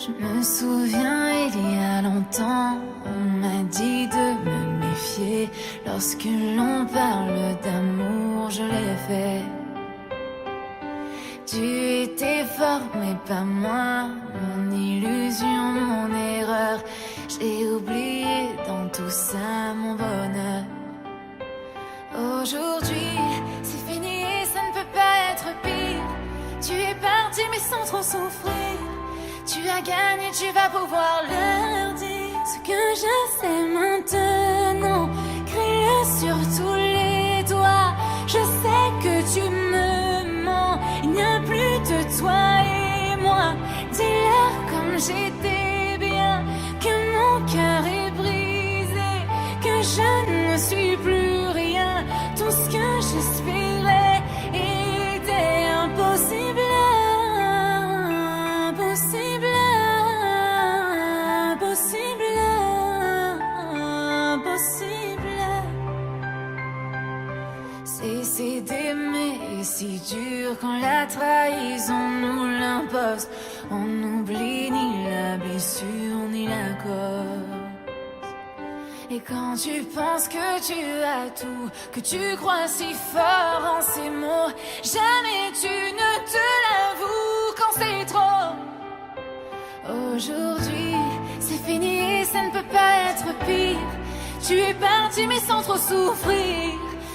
Je me souviens, il y a longtemps, on m'a dit de me méfier. Lorsque l'on parle d'amour, je l'ai fait. Tu étais fort, mais pas moi. Mon illusion, mon erreur. J'ai oublié dans tout ça mon bonheur. Aujourd'hui, c'est fini et ça ne peut pas être pire. Tu es parti, mais sans trop souffrir. Tu as gagné, tu vas pouvoir leur dire ce que je sais maintenant. Crie-le sur tous les toits. Je sais que tu me mens. Il n'y a plus de toi et moi. Dis-leur comme j'étais bien, que mon cœur est brisé, que je ne suis plus rien. Tout ce que j'espérais était impossible. Impossible, impossible, impossible. Cesser d'aimer est si dur quand la trahison nous l'impose. On n'oublie ni la blessure ni la cause. Et quand tu penses que tu as tout, que tu crois si fort en ces mots, jamais tu ne te l'avoues quand c'est trop. Aujourd'hui, c'est fini et ça ne peut pas être pire. Tu es parti mais sans trop souffrir.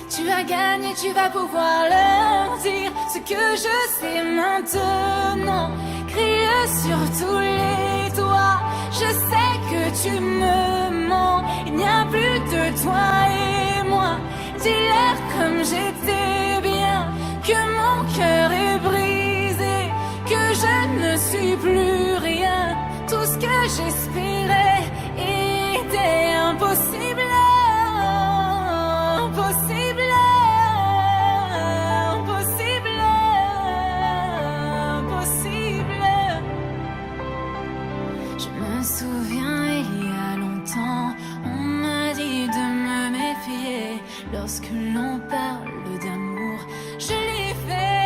Tu as gagné, tu vas pouvoir leur dire ce que je sais maintenant. Crie-le sur tous les toits. Je sais que tu me mens. Il n'y a plus de toi et moi. Dis-leur comme j'étais bien, que mon cœur est brisé, que je ne suis plus rien. Tout ce que j'espérais était impossible. Impossible. Impossible. Impossible. Je me souviens, il y a longtemps, on m'a dit de me méfier. Lorsque l'on parle d'amour, je l'ai fait.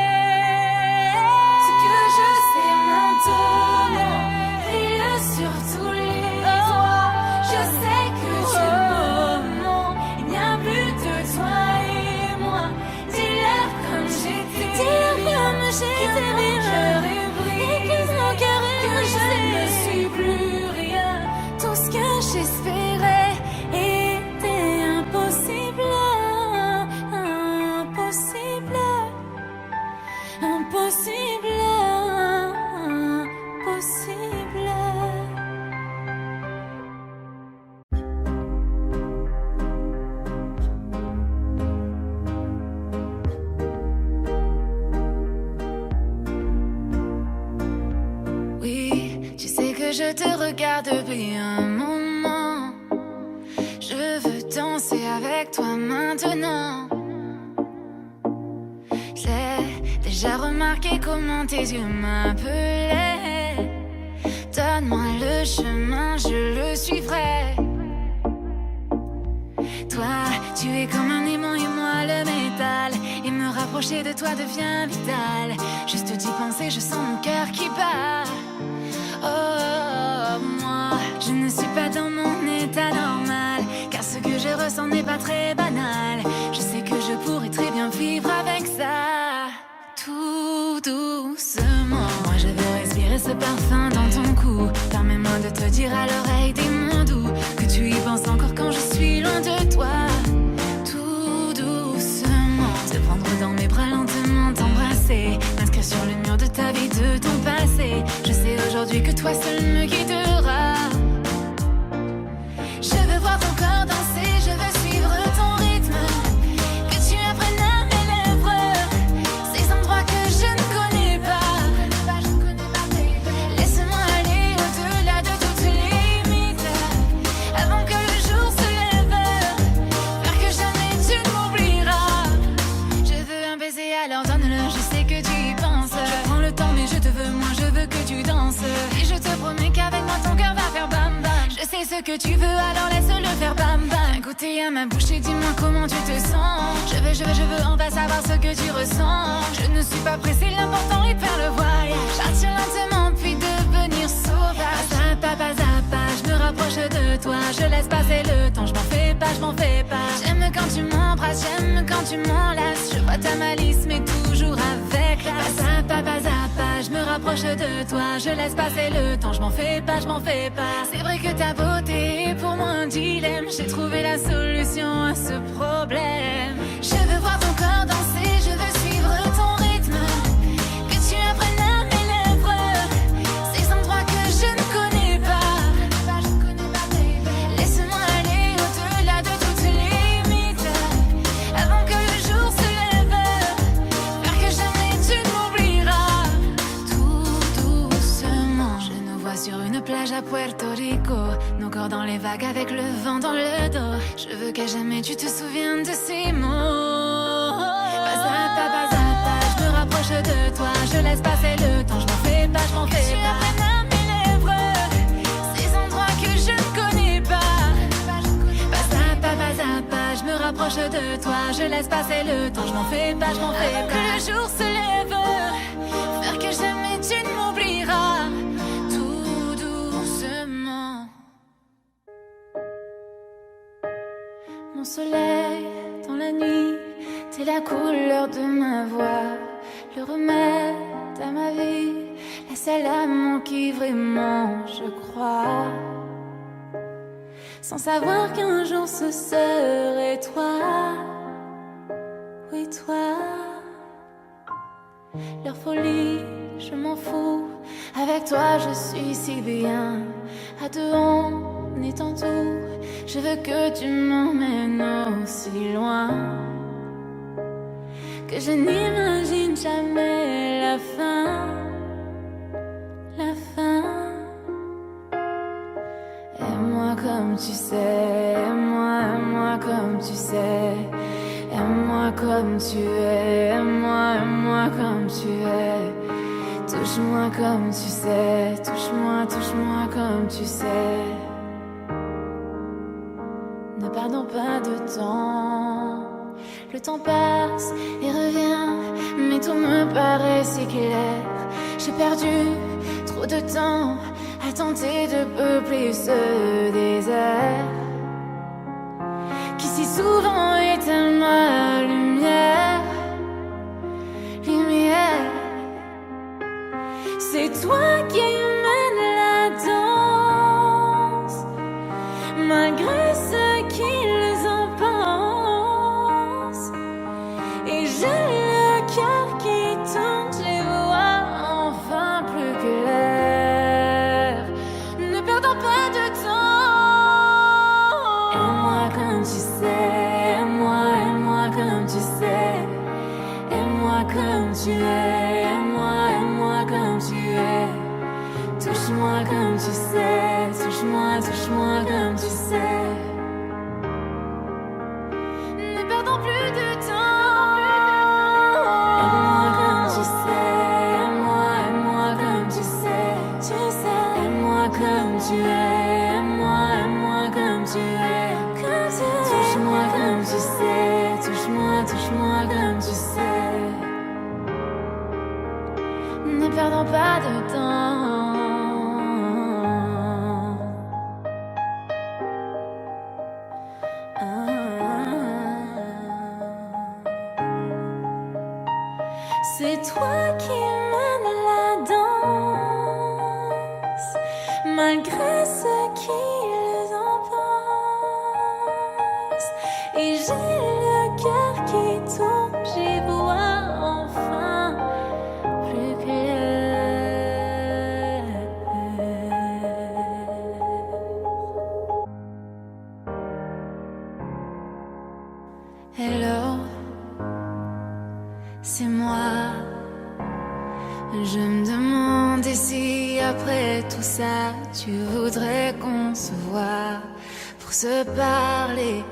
Ce que je sais maintenant, crie-le sur tous les toits. Je sais que tu me mens. Il n'y a plus de toi et moi. Dis-leur comme j'étais. Dis-leur comme j'étais bien. Que mon cœur est brisé. Que je ne suis plus rien. Tout ce que j'espérais était impossible. Impossible. Impossible. Impossible. Oui, tu sais que je te regarde depuis un moment. Je veux danser avec toi maintenant. J'ai déjà remarqué comment tes yeux m'appelaient. Donne-moi le chemin, je le suivrai. Toi, tu es comme un aimant et moi le métal. Et me rapprocher de toi devient vital. Juste d'y penser, je sens mon cœur qui bat. Oh, moi, je ne suis pas dans mon état normal, car ce que je ressens n'est pas très banal. Je sais que je pourrais très bien vivre avec ça. Tout doucement, moi je veux respirer ce parfum dans ton cou. Permets-moi de te dire à l'oreille des mots doux, que tu y penses encore quand je suis loin de toi. Tout doucement, te prendre dans mes bras lentement, t'embrasser, m'inscrire sur le mur de ta vie, de ton passé. Je sais aujourd'hui que toi seul me guidera. Je veux voir ton corps danser, je veux suivre ton rythme. Que tu apprennes à mes lèvres ces endroits que je ne connais pas. Laisse-moi aller au-delà de toutes les limites, avant que le jour se lève, faire que jamais tu ne m'oublieras. Je veux un baiser, alors donne-le, je sais que tu y penses. Je prends le temps mais je te veux, moi je veux que tu danses. Et je te promets qu'avec moi ton cœur va faire bam bam. Je sais ce que tu veux, alors laisse-le faire bam bam. Goûter à ma bouche et dis-moi comment tu te sens. Je veux, on va savoir ce que tu ressens. Je ne suis pas pressée, l'important est de faire le voyage. Partir lentement puis devenir sauvage. Pas à pas, je me rapproche de toi. Je laisse passer le temps, je m'en fais pas, je m'en fais pas. J'aime quand tu m'embrasses, j'aime quand tu m'enlaces. Je vois ta malice, mais toujours avec classe. Pas à pas, je me rapproche de toi. Je laisse passer le temps, je m'en fais pas, je m'en fais pas. C'est vrai que ta beauté est pour moi un dilemme. J'ai trouvé la solution à ce problème. Je veux voir ton corps danser, je veux suivre ton rythme. Que tu apprennes à mes lèvres ces endroits que je ne connais pas. Laisse-moi aller au-delà de toutes les limites avant que le jour se lève. Faire que jamais tu ne m'oublieras. Tout doucement, je nous vois sur une plage à Puerto Rico, nos corps dans les vagues avec le vent dans le dos. Je veux qu'à jamais tu te souviennes de ces mots. Pas à pas, je me rapproche de toi. Je laisse passer le temps, je m'en fais pas, je m'en fais pas. Que tu apprennes à mes lèvres ces endroits que je ne connais pas. Pas à pas, je me rapproche de toi. Je laisse passer le temps, je m'en fais pas, je m'en fais pas. Que le jour se lève, faire que jamais tu ne m'oublieras. Tout doucement. Mon soleil dans la nuit, t'es la couleur de ma voix, le remède à ma vie, la seule amant qui vraiment je crois. Sans savoir qu'un jour ce serait toi, oui toi. Leur folie, je m'en fous, avec toi je suis si bien. À deux on est en tout, je veux que tu m'emmènes aussi loin que je n'imagine jamais la fin, la fin. Aime-moi comme tu sais, aime-moi comme tu sais. Aime-moi comme tu es, aime-moi comme tu es. Touche-moi comme tu sais, touche-moi comme tu sais. Ne perdons pas de temps. Le temps passe et revient, mais tout me paraît si clair. J'ai perdu trop de temps à tenter de peupler ce désert qui si souvent éteint ma lumière. Lumière, c'est toi qui mènes la danse, malgré ce qu'ils en pensent. Et j'ai le cœur qui tourne, je les vois enfin plus clair. Ne perdons pas de temps. Aime-moi comme tu sais, aime-moi comme tu sais. Aime-moi comme tu es, aime-moi comme tu es. Touche-moi comme tu sais, touche-moi comme tu sais. Ne perdons plus de temps. Aime-moi comme tu sais, aime-moi comme tu sais. Tu sais, aime-moi comme tu es, aime-moi comme tu es. Touche-moi comme tu sais, touche-moi comme tu sais. Ne perdons pas de temps. C'est toi qui mènes la danse, malgré ce qu'ils en pensent. Et j'ai le cœur qui tourne, j'y vois enfin plus clair. Hello, c'est moi. Je me demandais si après tout ça tu voudrais qu'on se voie pour se parler,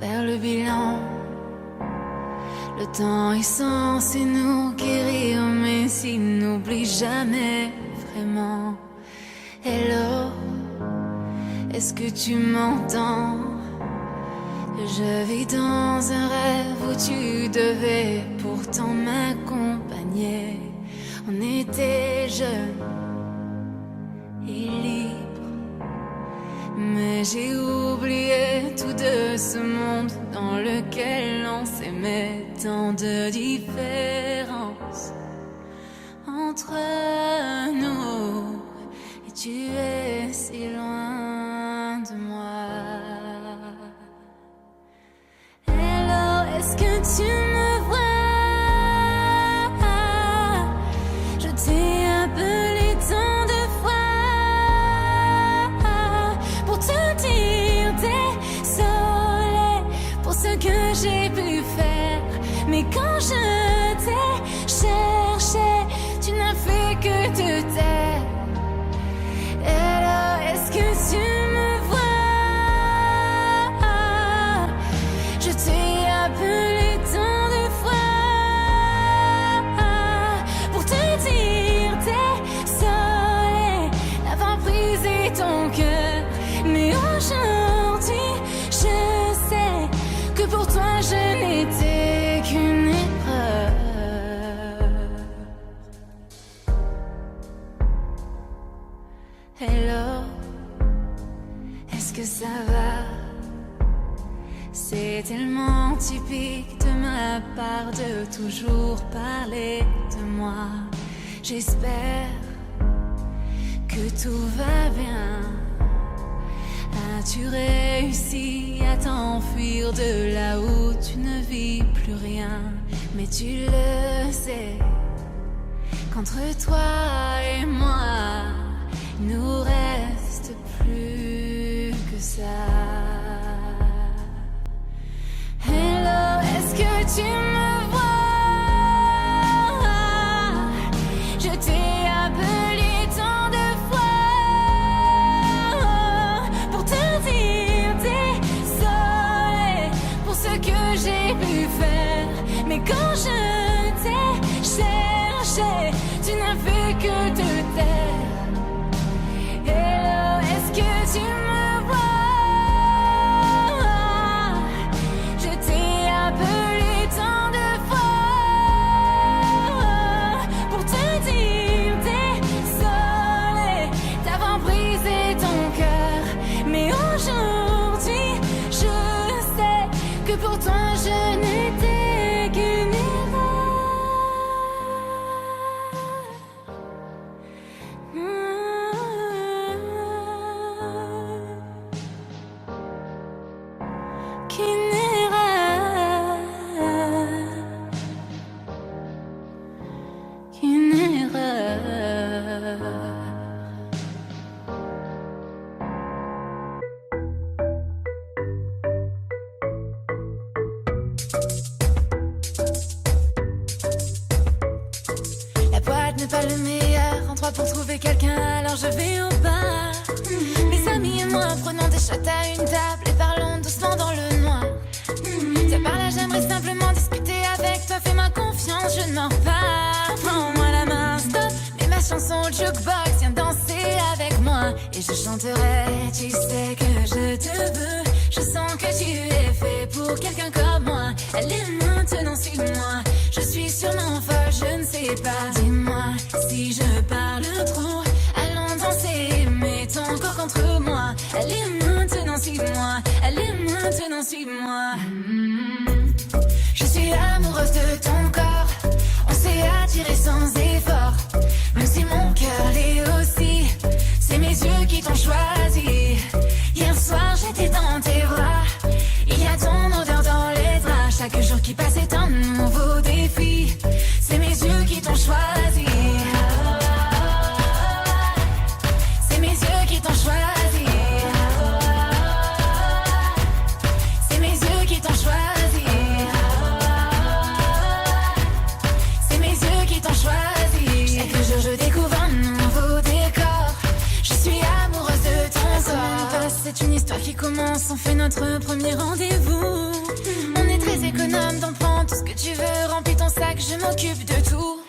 faire le bilan. Le temps est censé nous guérir, mais s'il n'oublie jamais vraiment. Hello, est-ce que tu m'entends? Je vis dans un rêve où tu devais pourtant m'accompagner. On était jeunes libre. Mais j'ai oublié tout de ce monde dans lequel on s'aimait, tant de différences entre nous. Et tu es si loin de moi. Hello, est-ce que tu me vois? Je t'ai appelé tant de fois pour te dire désolé pour ce que j'ai pu faire. Mais quand je t'ai cherché, tu n'as fait que te taire. Hello, est-ce que tu me vois? Je t'ai appelé tant de fois pour te dire désolé d'avoir brisé ton cœur. Mais aujourd'hui, je sais que pour toi je n'étais qu'une erreur. Hello, est-ce que ça va? C'est tellement typique de ma part de toujours parler de moi. J'espère que tout va bien. As-tu réussi à t'enfuir de là où tu ne vis plus rien? Mais tu le sais qu'entre toi et moi, il nous reste plus que ça. Hello, est-ce que tu me vois? Je t'ai appelé tant de fois pour te dire désolé pour ce que j'ai pu faire. Mais quand je t'ai cherché, tu n'as fait que te taire. Hello, est-ce que tu me vois? Je t'ai appelé tant de fois pour te dire désolé d'avoir brisé ton cœur. Mais aujourd'hui, je sais que pour toi je n'étais qu'une erreur. Qu'une erreur. Qu'une erreur. La boîte n'est pas le meilleur endroit pour trouver quelqu'un, alors je vais au bar. Mes amis et moi prenons des shots à une table et parlons doucement dans le noir. Tiens par là, j'aimerais simplement discuter avec toi. Fais-moi confiance, je ne mords pas. Prends-moi la main, stop. Mets ma chanson au jukebox, viens danser avec moi. Et je chanterai, tu sais que je te veux. Je sens que tu es fait pour quelqu'un comme moi. Allez maintenant, suis-moi. Je suis sûrement folle, je ne sais pas. Dis-moi si je parle trop. Allons danser, mets ton corps contre moi. Allez maintenant, suis-moi. Allez maintenant, suis-moi. Je suis amoureuse de ton corps. On s'est attiré sans effort. Même si mon cœur l'est aussi. C'est mes yeux qui t'ont choisi. Hier soir j'étais dans tes bras. Il y a ton odeur dans les draps. Chaque jour qui passe est un nouveau défi. C'est mes yeux qui t'ont choisi. C'est mes yeux qui t'ont choisi. C'est mes yeux qui t'ont choisi. C'est mes yeux qui t'ont choisi. Chaque jour je découvre un nouveau décor. Je suis amoureuse de ton corps. C'est une histoire qui commence, on fait notre premier rendez-vous. On est très économe, donc prends tout ce que tu veux. Remplis ton sac, je m'occupe de tout.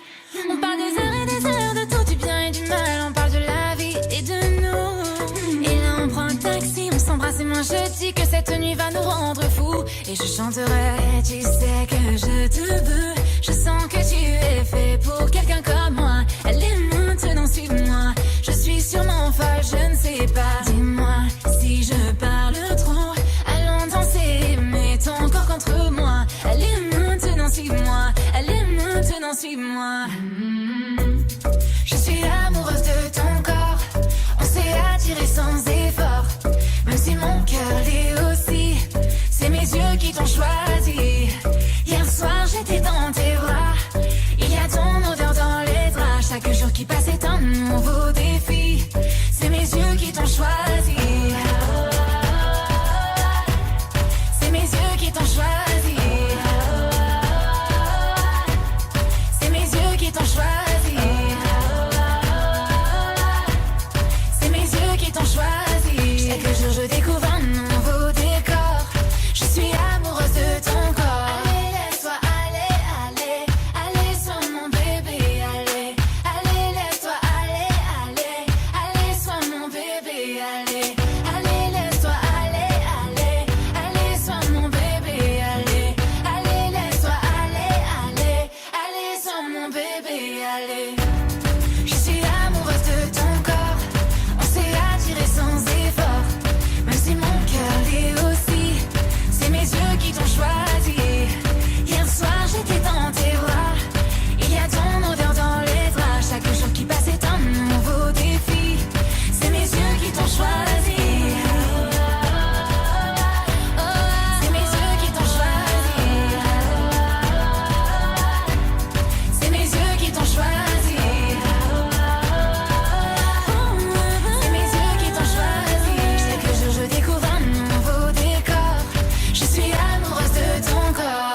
On parle des heures et des heures de tout, du bien et du mal. On parle de la vie et de nous. Et là on prend un taxi, on s'embrasse et moi je dis que cette nuit va nous rendre fous. Et je chanterai, tu sais que je te veux. Je sens que tu es fait pour quelqu'un comme moi. Allez maintenant, suis-moi. Je suis sûre sûrement folle, je ne sais pas. Dis-moi si je parle trop. Allons danser, mets ton corps contre moi. Allez maintenant, suis-moi. Allez maintenant, suis-moi. Je suis amoureuse de ton corps. On s'est attiré sans effort. Même si mon cœur l'est aussi. C'est mes yeux qui t'ont choisi. Hier soir j'étais dans tes bras. Il y a ton odeur dans les draps. Chaque jour qui passe est un nouveau défi. C'est mes yeux qui t'ont choisi. C'est mes yeux qui t'ont choisi. C'est mes yeux qui t'ont choisi. C'est mes yeux qui t'ont choisi. Chaque jour je découvre un nouveau décor. Je suis amoureuse de ton corps. Allez, laisse-toi aller, aller, aller, sois mon bébé, allez, allez, laisse-toi aller, aller, allez, sois mon bébé, allez, allez, laisse-toi aller, aller, allez, sois mon bébé, allez, allez, laisse-toi aller, aller, allez, sois mon bébé, allez. Je suis amoureuse de ton corps. On s'est attiré sans effort. Même si mon cœur l'est aussi. C'est mes yeux qui t'ont choisi. Hier soir j'étais dans tes bras. Il y a ton odeur dans les draps. Chaque jour qui passe est un nouveau défi. C'est mes yeux qui t'ont choisi. C'est mes yeux qui t'ont choisi. C'est mes yeux qui t'ont choisi. C'est mes yeux qui t'ont choisi. Chaque jour je découvre un nouveau décor. Je suis amoureuse de ton corps.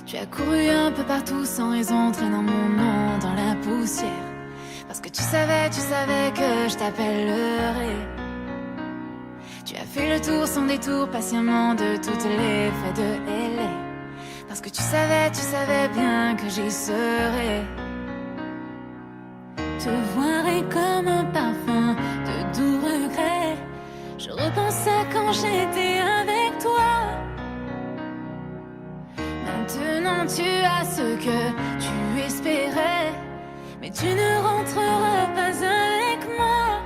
Tu as couru un peu partout sans raison, traînant mon nom dans la poussière. Parce que tu savais que je t'appellerais. Tu as fait le tour sans détour, patiemment de toutes les fêtes de LA. Parce que tu savais bien que j'y serais. Te voir est comme un parfum de doux regret. Je repense à quand j'étais avec toi. Maintenant tu as ce que tu espérais. Mais tu ne rentreras pas avec moi.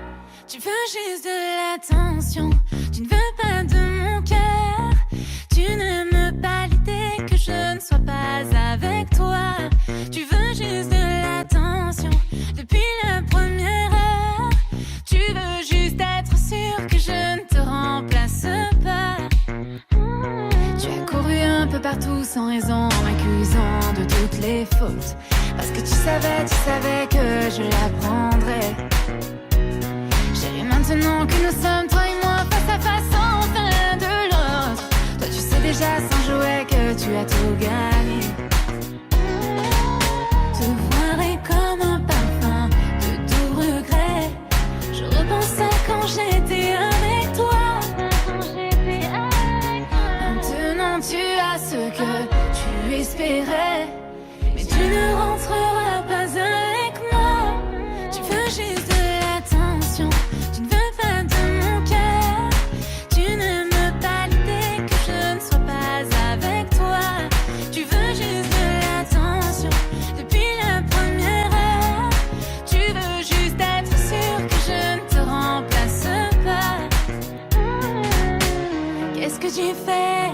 Tu veux juste de l'attention. Tu ne veux pas de mon cœur. Tu n'aimes pas l'idée que je ne sois pas avec toi. Tu veux juste de l'attention. Depuis la première heure. Tu veux juste être sûr que je ne te remplace pas. Tu as couru un peu partout sans raison, m'accusant de toutes les fautes. Parce que tu savais que je l'apprendrais. Chérie, maintenant que nous sommes toi et moi face à face enfin de l'autre. Toi tu sais déjà sans jouer que tu as tout gagné. Te voir est comme un parfum de doux regret. Je repense à quand j'étais avec toi. Maintenant tu as ce que tu espérais. Mais tu ne rentreras pas avec moi. Tu veux juste de l'attention. Tu ne veux pas de mon cœur. Tu n'aimes pas l'idée que je ne sois pas avec toi. Tu veux juste de l'attention. Depuis la première heure. Tu veux juste être sûr que je ne te remplace pas. Qu'est-ce que tu fais?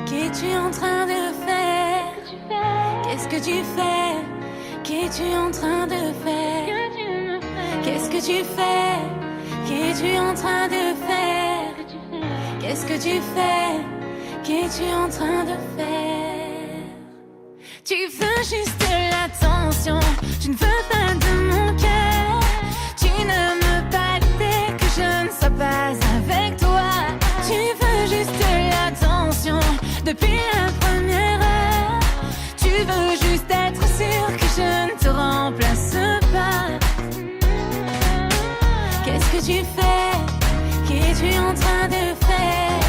Qu'es-tu en train de faire? Qu'est-ce que tu fais? Qu'es-tu en train de faire? Qu'est-ce que tu fais? Qu'es-tu en train de faire? Qu'est-ce que tu fais? Qu'es-tu en train de faire? Tu veux juste de l'attention. Tu ne veux pas de mon cœur. Tu n'aimes pas l'idée que je ne sois pas avec toi. Tu veux juste de l'attention. Depuis la première heure. Tu veux juste être sûr que je ne te remplace pas. Qu'est-ce que tu fais? Qu'es-tu en train de faire?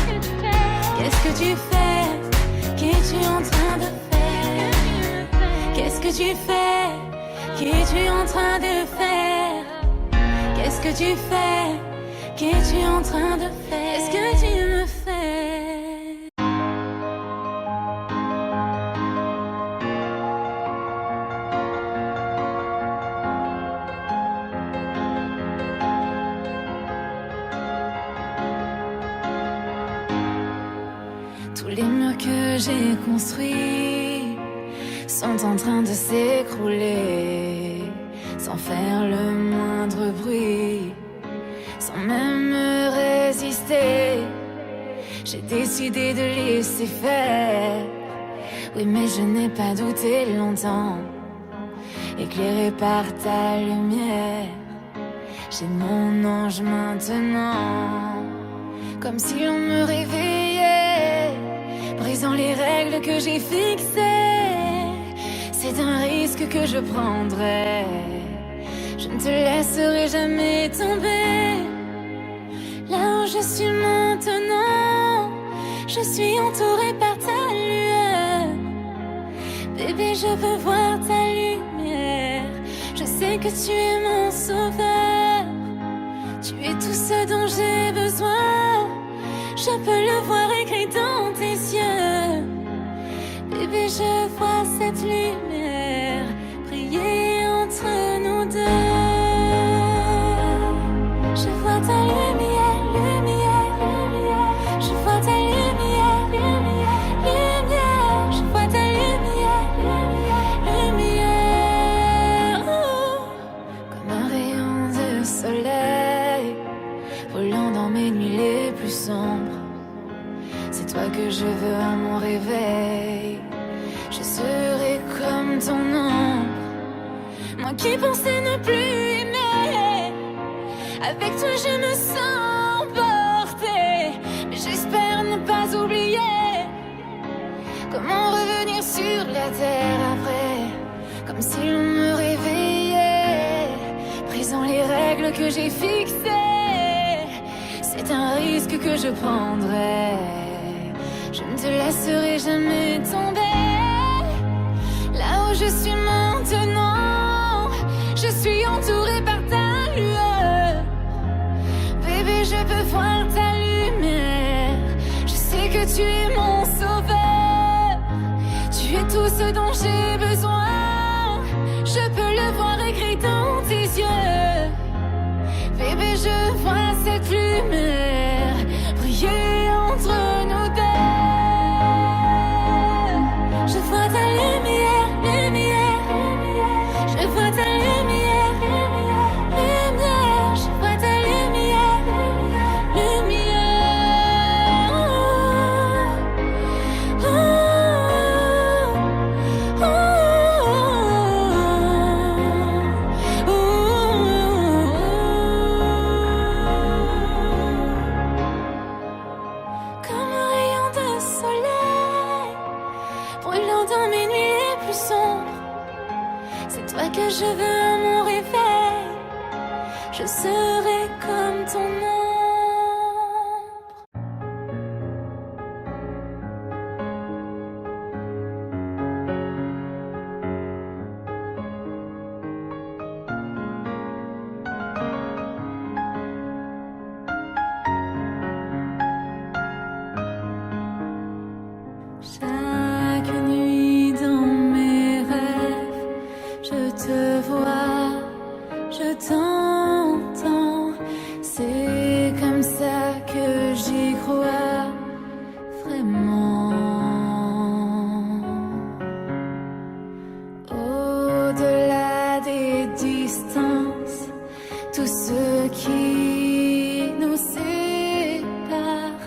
Qu'est-ce que tu fais? Qu'es-tu en train de faire? Qu'est-ce que tu fais? Qu'es-tu en train de faire? Qu'est-ce que tu fais? Qu'es-tu en train de faire? Qu'est-ce que tu me fais? j'ai construits sont en train de s'écrouler, sans faire le moindre bruit, sans même me résister. J'ai décidé de laisser faire. Oui, mais je n'ai pas douté longtemps, éclairé par ta lumière. J'ai mon ange maintenant, comme si l'on me réveillait, brisant les règles que j'ai fixées. C'est un risque que je prendrai. Je ne te laisserai jamais tomber. Là où je suis maintenant, je suis entourée par ta lueur. Bébé, je veux voir ta lumière. Je sais que tu es mon sauveur. Tu es tout ce dont j'ai besoin. Je peux le voir écrit dans tes yeux. Bébé, je vois cette lumière briller entre nous deux. Je vois ta lumière, lumière, lumière. Je vois ta lumière, lumière, lumière. Je vois ta lumière, lumière, lumière. Comme un rayon de soleil volant dans mes nuits les plus sombres. C'est toi que je veux à mon réveil. Je serai comme ton ombre. Moi qui pensais ne plus aimer, avec toi je me sens portée. Mais j'espère ne pas oublier comment revenir sur la terre après. Comme si l'on me réveillait, brisant les règles que j'ai fixées. C'est un risque que je prendrai. Je ne te laisserai jamais tomber. Là où je suis maintenant, je suis entourée par ta lueur. Bébé, je peux voir ta lumière. Je sais que tu es mon sauveur. Tu es tout ce dont j'ai besoin. Je peux le voir écrit dans tes yeux. Bébé, je vois cette lumière briller entre nous deux. Je vois ta lumière, lumière, lumière. Je vois ta lumière, lumière, lumière. Je vois ta lumière, lumière, lumière. Oh, oh, oh, oh, oh. Comme un rayon de soleil brûlant dans mes nuits les plus sombres. C'est toi que je veux à mon réveil. Je serai comme ton ombre. Chaque nuit dans mes rêves, je te vois, je t'entends. C'est comme ça que j'y crois vraiment. Au-delà des distances, tout ce qui nous sépare,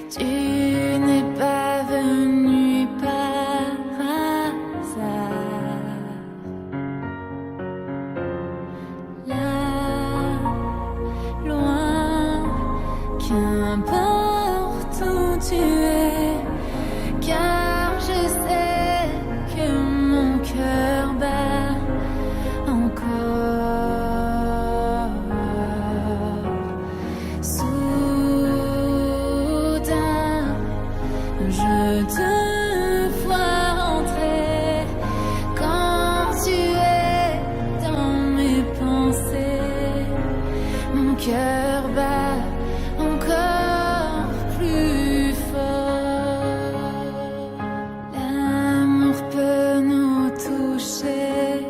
tu n'es pas venu par hasard. Là, loin, qu'importe où tu es, car je sais que mon cœur bat encore. Soudain, je te vois entrer. Quand tu es dans mes pensées, mon cœur bat encore plus fort. L'amour peut nous toucher,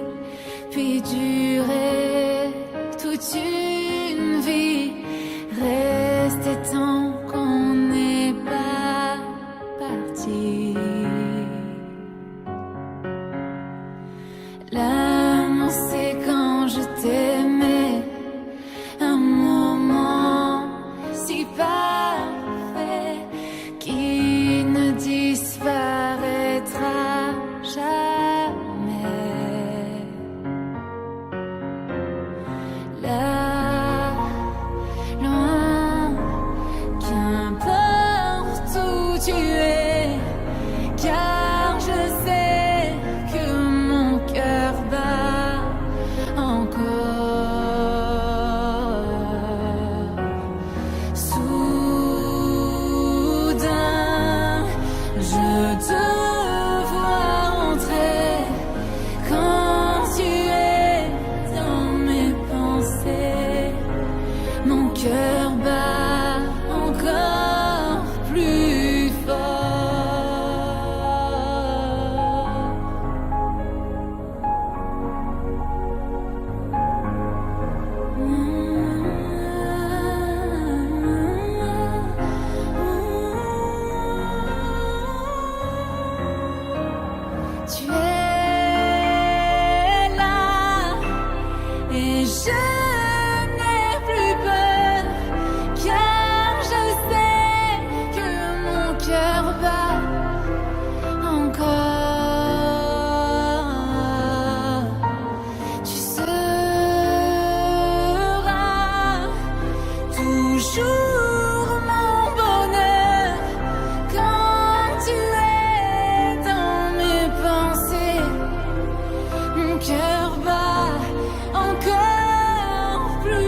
puis durer toute une vie, rester tant qu'on n'est pas parti. je n'ai plus peur, car je sais que mon cœur bat encore. Tu seras toujours mon bonheur quand tu es dans mes pensées. Mon cœur bat encore plus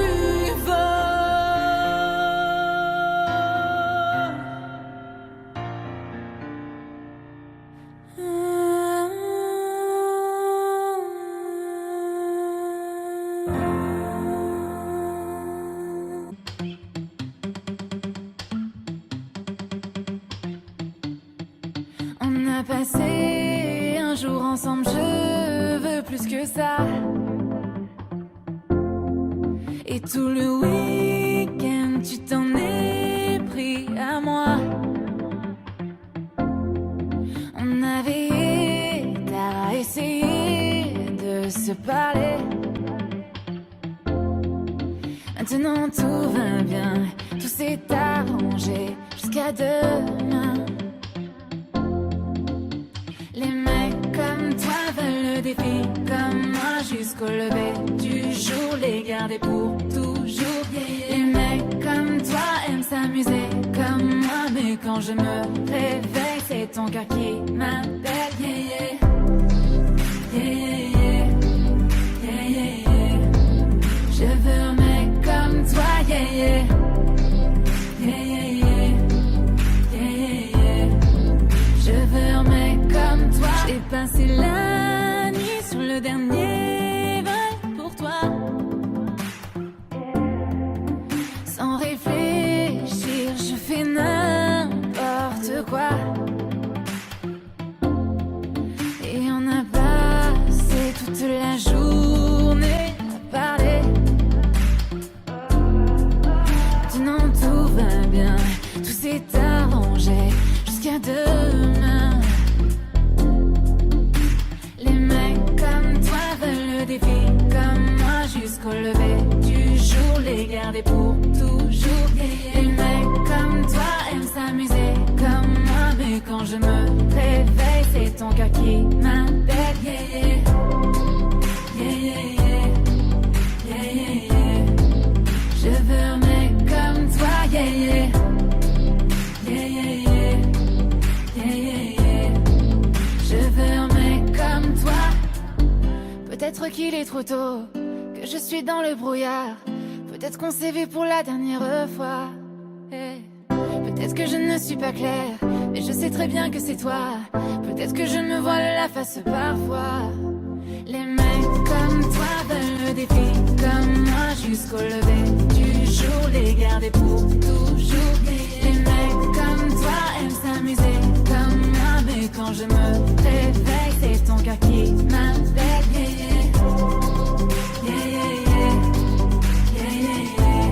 On a passé un jour ensemble, je veux plus que ça. Et tout le week-end, tu t'en es pris à moi. On avait tard à essayer de se parler. Maintenant tout va bien, tout s'est arrangé jusqu'à demain. Les mecs comme toi veulent des filles comme moi jusqu'au lever du jour, les garder pour toujours. Les mecs comme toi aiment s'amuser comme moi, mais quand je me réveille, c'est ton cœur qui m'appelle. Yeah, yeah. Yeah, yeah, yeah. Yeah, yeah, yeah. Je veux un mec comme toi, yeah, yeah. Yeah, yeah, yeah. Yeah, yeah, yeah. Je veux un mec comme toi. J'ai passé la nuit sur le dernier vol pour toi, sans réfléchir, je fais n'importe quoi. Et on a passé toute la journée à parler. Maintenant tout va bien, tout s'est arrangé jusqu'à demain. Les mecs comme toi veulent des filles comme moi jusqu'au lever du jour, les garder pour toujours. Les mecs comme toi aiment s'amuser comme moi, mais quand je me réveille, c'est ton cœur qui m'appelle. Yeah, yeah. Yeah, yeah, yeah. Yeah, yeah, yeah. Je veux un mec comme toi, yeah, yeah. Yeah, yeah, yeah. Yeah, yeah, yeah. Je veux un mec comme toi. Peut-être qu'il est trop tôt, que je suis dans le brouillard. Peut-être qu'on s'est vu pour la dernière fois. Hey. Peut-être que je ne suis pas claire, mais je sais très bien que c'est toi. Peut-être que je me voile la face parfois. Les mecs comme toi veulent des filles comme moi jusqu'au lever du jour, les garder pour toujours. Les mecs comme toi aiment s'amuser comme moi, mais quand je me réveille, c'est ton cœur qui m'appelle. Yeah, yeah. Yeah, yeah, yeah. Yeah, yeah, yeah.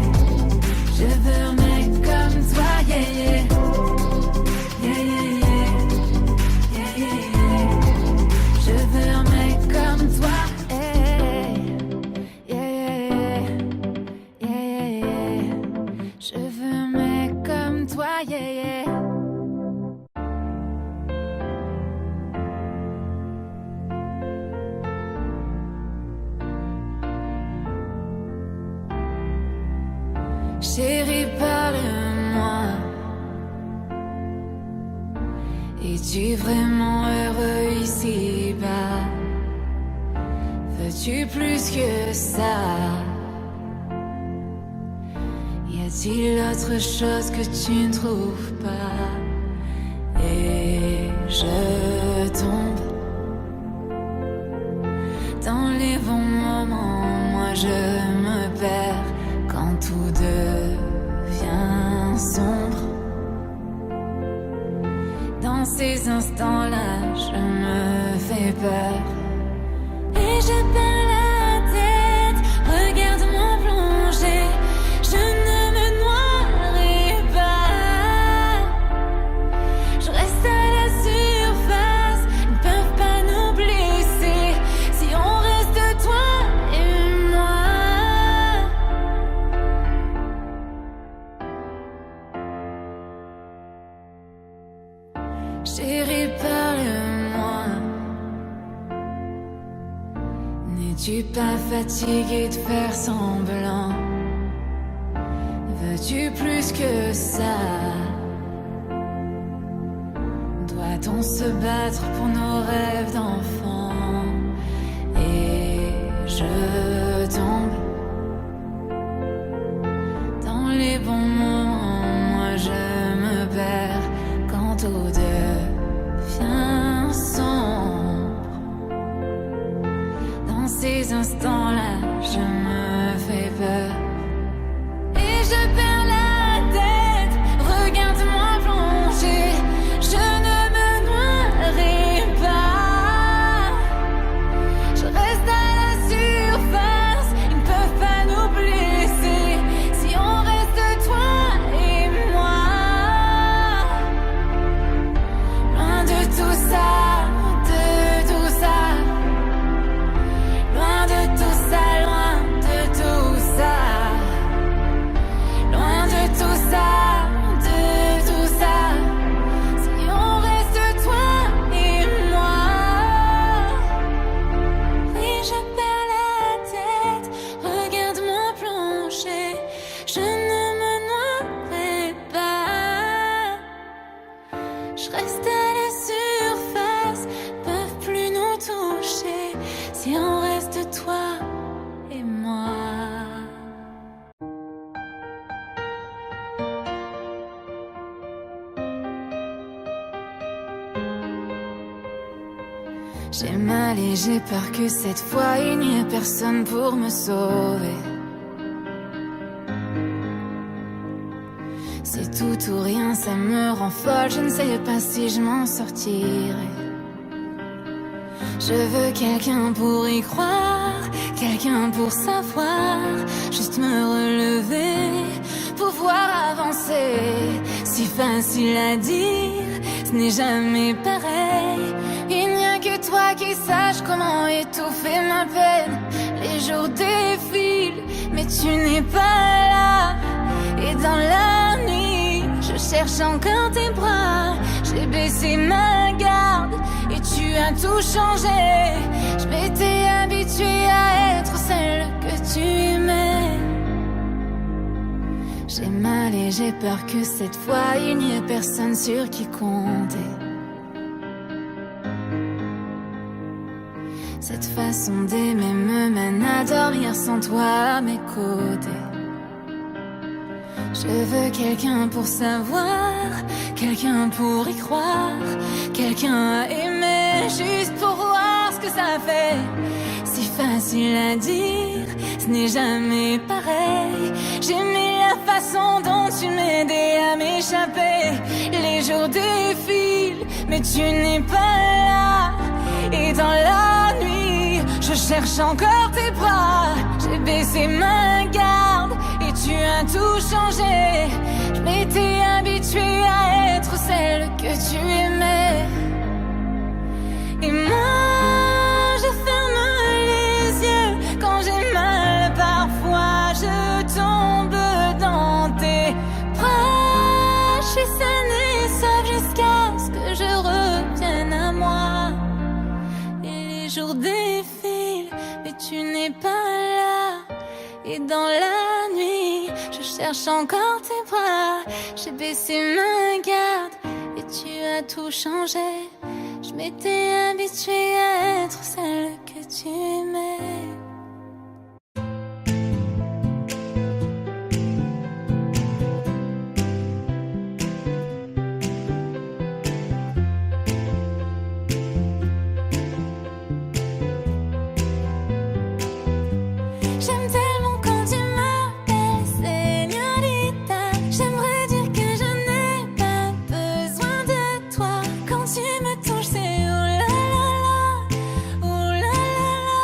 Je veux un mec comme toi, yeah, yeah. Yeah, yeah, yeah. Yeah, yeah, yeah. Je veux un mec comme toi, hey. Yeah, yeah, yeah. Yeah, yeah, yeah. Je veux un mec comme toi, yeah, yeah. Chérie, parle-moi. Es-tu vraiment heureux ici-bas? Veux-tu plus que ça? Y a-t-il autre chose que tu ne trouves pas? Et je tombe dans les bons moments, moi je me perds quand tout devient sombre. Dans ces instants-là, je me fais peur. Et je perds la tête, regarde-moi plonger. Je ne me noierai pas. Je reste à la surface, ils ne peuvent pas nous blesser. Si on reste toi et moi. N'es-tu pas fatigué de faire semblant? Veux-tu plus que ça? Doit-on se battre pour nos rêves d'enfants? Et je tombe dans les bons moments, moi je me perds quand tout devient sombre. Dans ces instants-là, je me fais peur. Et je perds la tête, regarde-moi plonger. Je ne me noierai pas. Je reste à la surface, ils ne peuvent pas nous blesser. Si on reste toi et moi, loin de tout ça, de tout ça. Loin de tout ça, loin de tout ça. Loin de tout ça, de tout ça. Si on reste toi et moi. Oui, je perds la tête, regarde-moi plonger. Je ne me noierai pas. Je reste à la surface, peuvent plus nous toucher. Si on reste toi et moi. J'ai mal et j'ai peur que cette fois il n'y ait personne pour me sauver. C'est tout ou rien, ça me rend folle, je ne sais pas si je m'en sortirai. Je veux quelqu'un pour y croire, quelqu'un pour savoir, juste me relever, pouvoir avancer. Si facile à dire, ce n'est jamais pareil. Il n'y a que toi qui saches comment étouffer ma peine. Les jours défilent, mais tu n'es pas là. Et dans la nuit, je cherche encore tes bras. J'ai baissé ma garde et tu as tout changé. Je m'étais habituée à être celle que tu aimais. J'ai mal et j'ai peur que cette fois il n'y ait personne sur qui compter. Cette façon d'aimer me mène à dormir sans toi à mes côtés. Je veux quelqu'un pour savoir, quelqu'un pour y croire, quelqu'un à aimer juste pour voir ce que ça fait. Si facile à dire, ce n'est jamais pareil. J'aimais la façon dont tu m'aidais à m'échapper. Les jours défilent, mais tu n'es pas là. Et dans la nuit, je cherche encore tes bras. J'ai baissé ma garde et tu as tout changé. Je m'étais habituée à être celle que tu aimais. Et moi, je ferme les yeux quand j'ai mal. Parfois, je tombe dans tes bras. Je suis saine et sauve jusqu'à ce que je revienne à moi. Et les jours défilent, mais tu n'es pas là. Et dans la nuit, je cherche encore tes bras. J'ai baissé ma garde et tu as tout changé. Je m'étais habituée à être celle que tu aimais. J'aime tellement quand tu m'appelles señorita. J'aimerais dire que je n'ai pas besoin de toi. Quand tu me touches, c'est oh là là là, oh là là là.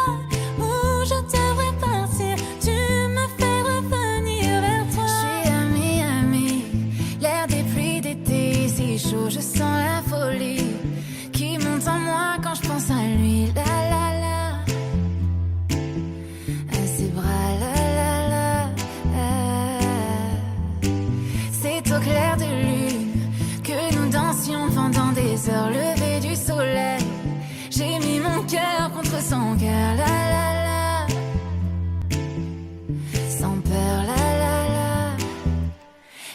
Où je devrais partir, tu me fais revenir vers toi. Je suis à Miami, l'air des pluies d'été, si chaud, je sens la folie qui monte en moi quand je pense à lui. La la la. Au clair de lune, que nous dansions pendant des heures levées du soleil. J'ai mis mon cœur contre son cœur, la la la.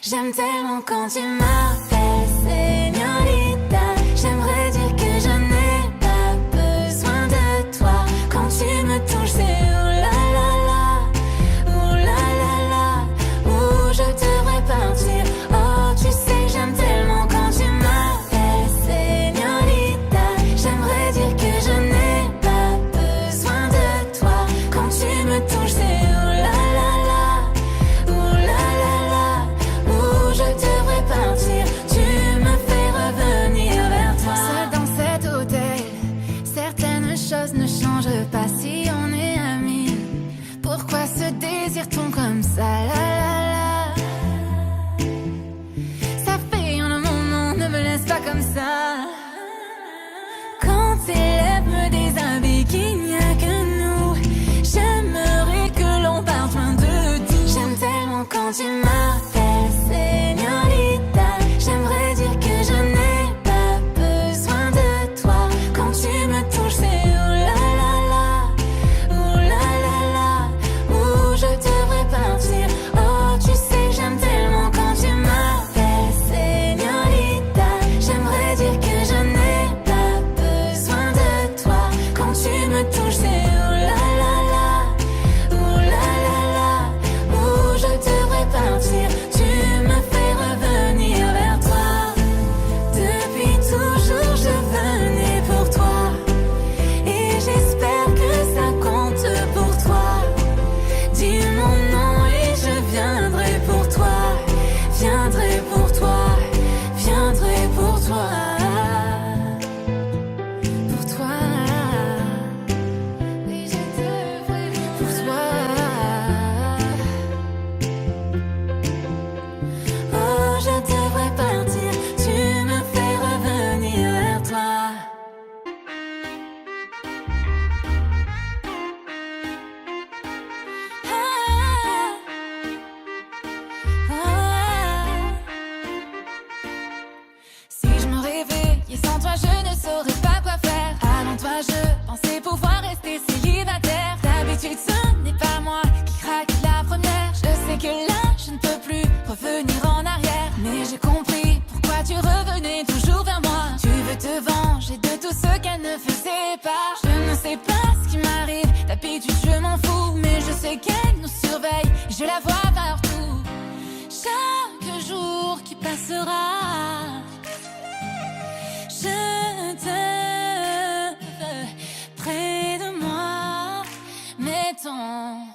J'aime tellement quand tu m'appelles señorita. J'aimerais dire que je n'ai pas besoin de toi. Quand tu me touches, c'est ouh la la la, ouh la la la, où je devrais partir. Oh, tu sais, j'aime tellement quand tu m'appelles señorita. J'aimerais dire que je n'ai pas besoin de toi. Quand tu me touches, c'est ouh la la la, ouh la la la, où je devrais partir. Tu me fais revenir vers toi. Seul dans cet hôtel, certaines choses ne changent pas si on est amis. Pourquoi se désire-t-on comme ça, la la la? Ça fait un moment, ne me laisse pas comme ça. Quand tes lèvres me déshabillent, qu'il n'y a que nous, j'aimerais que l'on parte loin de tout. J'aime tellement quand tu m'appelles señorita. J'aimerais dire que je n'ai pas besoin de toi. Quand tu me touches, c'est ouh la la la, ouh la la la, où je devrais partir. Oh, tu sais, j'aime tellement quand tu m'appelles señorita. J'aimerais dire que je n'ai pas besoin de toi. Quand tu me touches, c'est ouh la la la, ouh la la la, où je devrais partir. Tu me fais revenir vers toi. Depuis toujours, je venais pour toi, et j'espère que ça compte pour toi. Dis mon nom et je viendrai pour toi. Viendrai pour toi, viendrai pour toi. Pour toi, oui, je devrais pour toi. Oh, je devrais partir. Tu me fais revenir vers toi. Ah, ah. Si je me réveillais sans toi, je ne saurais pas quoi faire. Avant toi, je pensais pouvoir rester célibataire. D'habitude, ce n'est pas moi qui craque la première. Je sais que là, je ne peux plus revenir en arrière. Mais j'ai compris pourquoi tu revenais toujours vers moi. Tu veux te venger de tout ce qu'elle ne faisait pas. Je ne sais pas ce qui m'arrive, d'habitude je m'en fous. Mais je sais qu'elle nous surveille, et je la vois partout. Chaque jour qui passera, je te veux près de moi. Mais ton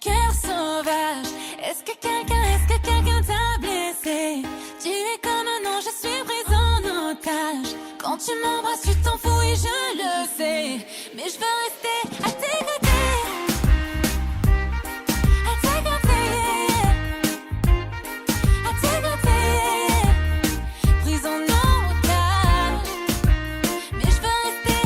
cœur sauvage, est-ce que quelqu'un t'a blessé? Tu es comme un ange, je suis prise en otage. Quand tu m'embrasses, tu t'en fous et je le sais. Mais je veux rester à tes côtés, à tes côtés, à tes côtés, prise en otage. Mais je veux rester.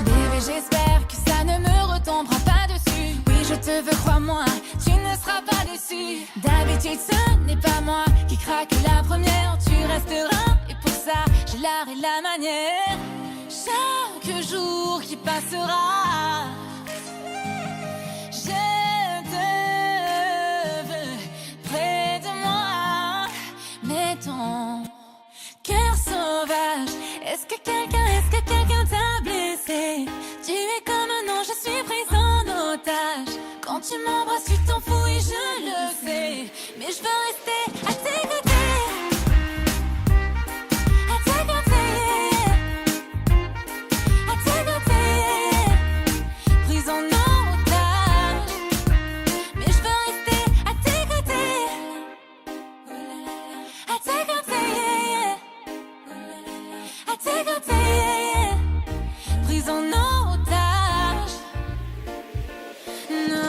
Bébé, j'espère que ça ne me retombera pas dessus. Oui, je te veux, crois-moi, tu ne seras pas déçu. D'habitude, ce n'est pas moi qui craque la première. Tu resteras, et pour ça, j'ai l'art et la manière. Chaque jour qui passera, je te veux près de moi. Mais ton cœur sauvage, est-ce que quelqu'un t'a blessé? Tu es comme un ange, je suis prise en otage. Quand tu m'embrasses, tu t'en fous et je le sais. Mais je veux rester à tes côtés, à tes côtés, à tes côtés, prise en otage. Mais je veux rester à tes côtés, à tes côtés, à tes côtés, prise en otage. No.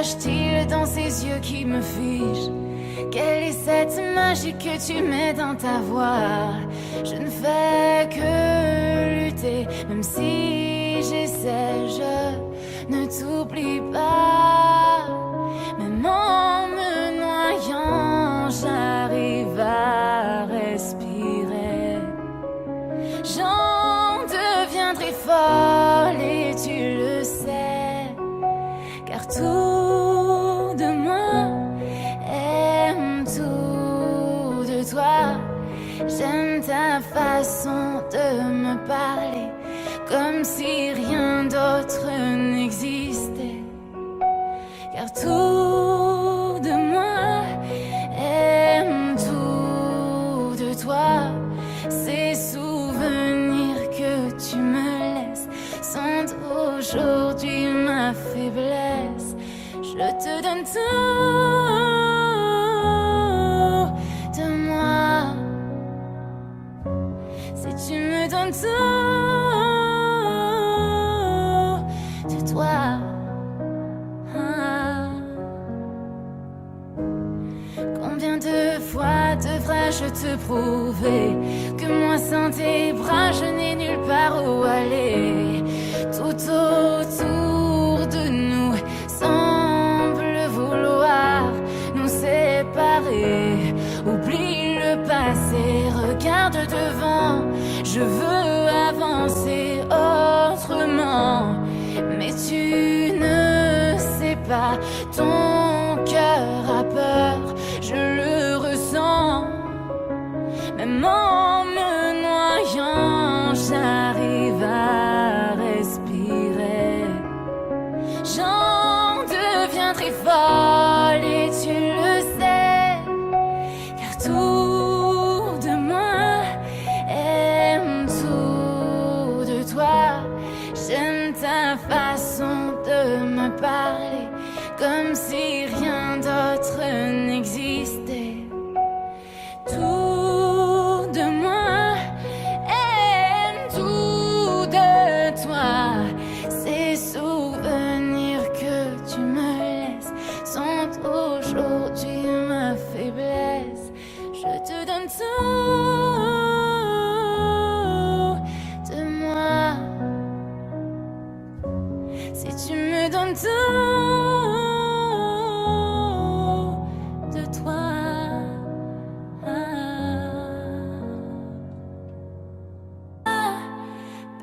cache-t-il dans ces yeux qui me figent? Quelle est cette magie que tu mets dans ta voix? Je ne fais que lutter, même si j'essaie, je ne t'oublie pas. Même en me noyant, j'arrive à respirer. J'en deviendrai folle et tu le sais, car tout de moi aime tout de toi. J'aime ta façon de me parler, comme si rien d'autre n'existait, car tout de moi aime tout de toi. Ces souvenirs que tu me laisses sont aujourd'hui ma faiblesse. Je te donne tout de moi. Si tu me donnes tout de toi. Combien de fois devrais-je te prouver que moi sans tes bras je n'ai nulle part où aller? Tout autour de nous semble vouloir nous séparer. Oublie le passé, regarde devant. Je veux avancer autrement, mais tu ne sais pas, ton cœur a peur, je le ressens. Même en me noyant, j'arrive à respirer. J'en deviendrai folle et tu le sais, car tout de moi aime tout de toi. J'aime ta façon de me parler, comme si rien d'autre n'existait. Tout de moi aime tout de toi. Ces souvenirs que tu me laisses sont aujourd'hui ma faiblesse. Je te donne tout de moi. Si tu me donnes tout de toi.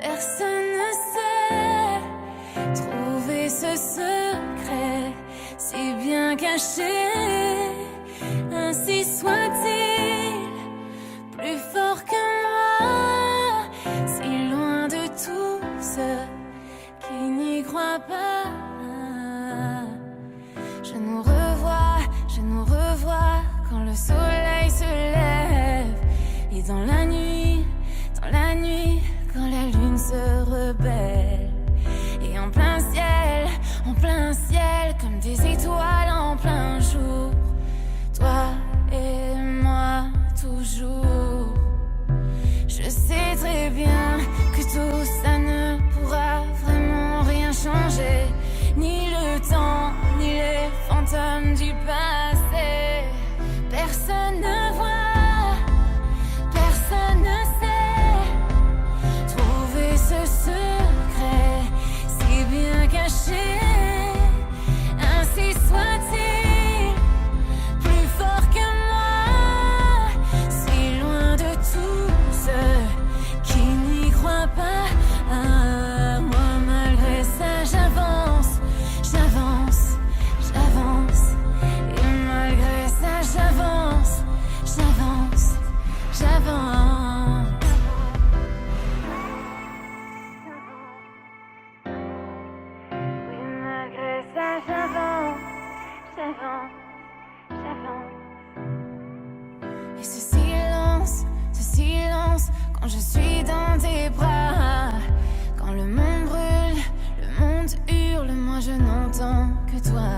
Personne ne sait trouver ce secret si bien caché. Ainsi soit-il, plus fort que moi, si loin de tous ceux qui n'y croient pas. Je nous revois quand le soleil se lève. Et dans la nuit, quand la lune se rebelle. Et en plein ciel, comme des étoiles en plein jour. Toi et moi, toujours. Je sais très bien que tout ça ne pourra vraiment rien changer. Ni le temps, ni les fantômes du passé. Personne ne voit, personne ne sait trouver ce secret si bien caché. Ainsi soit-il, plus fort que moi, si loin de tous ceux qui n'y croient pas. Moi malgré ça j'avance, et malgré ça j'avance. Oui, malgré ça j'avance. Et ce silence, quand je suis dans tes bras, quand le monde brûle, le monde hurle, moi je n'entends que toi.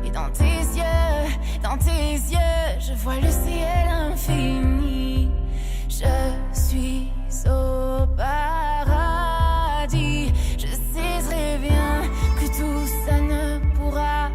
Et dans tes yeux, je vois le ciel infini. Je suis au paradis. Je sais très bien que tout ça ne pourra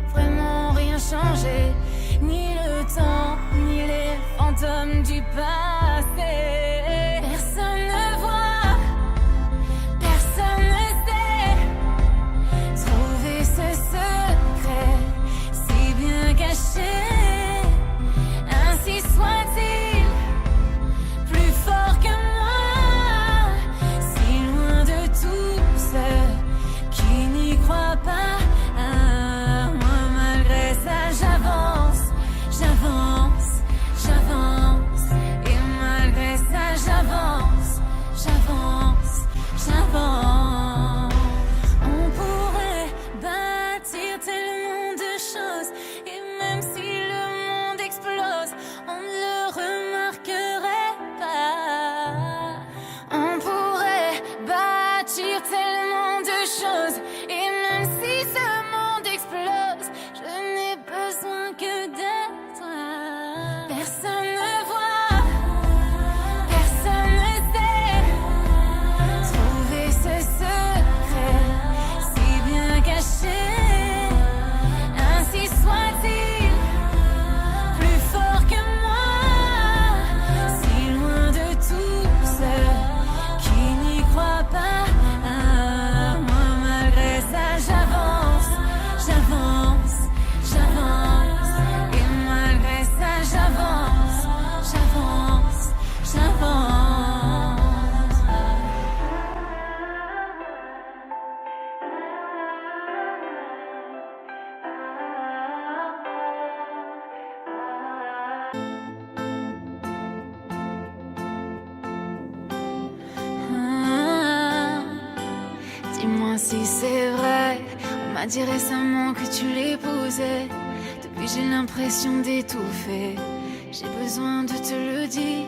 si c'est vrai. On m'a dit récemment que tu l'épousais. Depuis j'ai l'impression d'étouffer. J'ai besoin de te le dire.